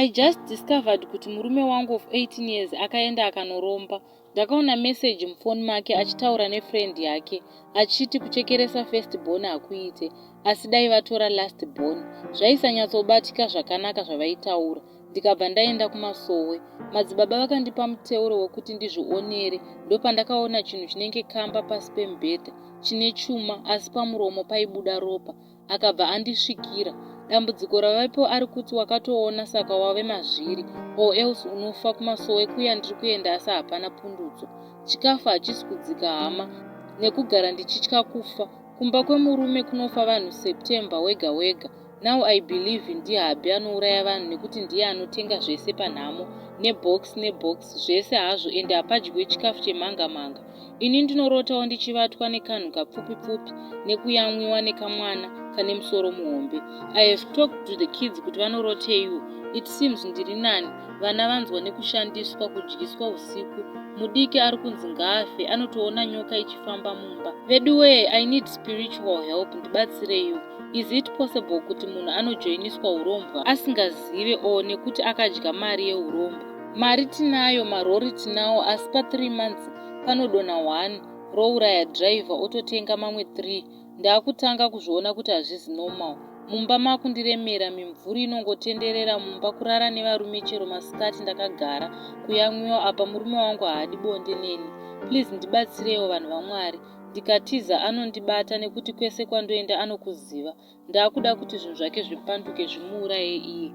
I just discovered kuti murume wangu of 18 years akaenda akanoromba. Ndakaona message mufoni make achitaura nefriend yake achiti kuchekeresa first born hakuite, asi dai vatora last born. Zvaisanyatsobatika zvakanaka zvavaitaura. Ndikabva ndaenda kumasowe. Madzibaba vakandipa muteuro wekuti ndizvionere. Ndopandakaona chinhu chinenge kamba pasi pemubhedha chine chuma asi pamuromo paibuda ropa. Akabva andisvikira. Dambudziko ravaipo ari kuti wakatoona saka wave mazviri, or else unofa kumasowe kuya ndiri kuenda asi hapana pundutso. Chikafu hachisi kudzika hama nekugara ndichitya kufa. Kumba kwemurume kunofa vanhu September wega wega. Now I believe ndihabhi anouraya vanhu nekuti ndiye anotenga zvese panhamo, nebox zvese hazvo, ende hapadyiwe chikafu chemanga-manga. Ini ndinorotawo ndichivatwa nekanhu kapfupi-pfupi nekuyamwiwa nekamwana kane musoro muhombe. I have talked to the kids kuti vanoroteiwo. It seems ndiri nani. Vana vanzwa nekushandiswa kudyiswa usiku. Mudiki ari kunzi ngaafe, anotoona nyoka ichifamba mumba. Veduwe, I need spiritual help, ndibatsireiwo. Is it possible kuti munhu anojoiniswa urombwa asingazive nekuti akadya mari yeurombwa? Mari tinayo, marori tinawo, asi pa 3 months panodonha 1 rouraya driver ototenga mamwe 3. Ndaakutanga kuzviona kuti hazvisi normal. Mumba makundiremera, mimvuri inongotenderera mumba, kurara nevarume chero masikati ndakagara, kuyamwiwa apa murume wangu haadi bonde neni. Please ndibatsireiwo vanhu vaMwari. Ndikatiza anondibata nekuti kwese kwandoenda anokuziva. Ndaakuda kuti zvinhu zvake zvipanduke zvimuuraye iye.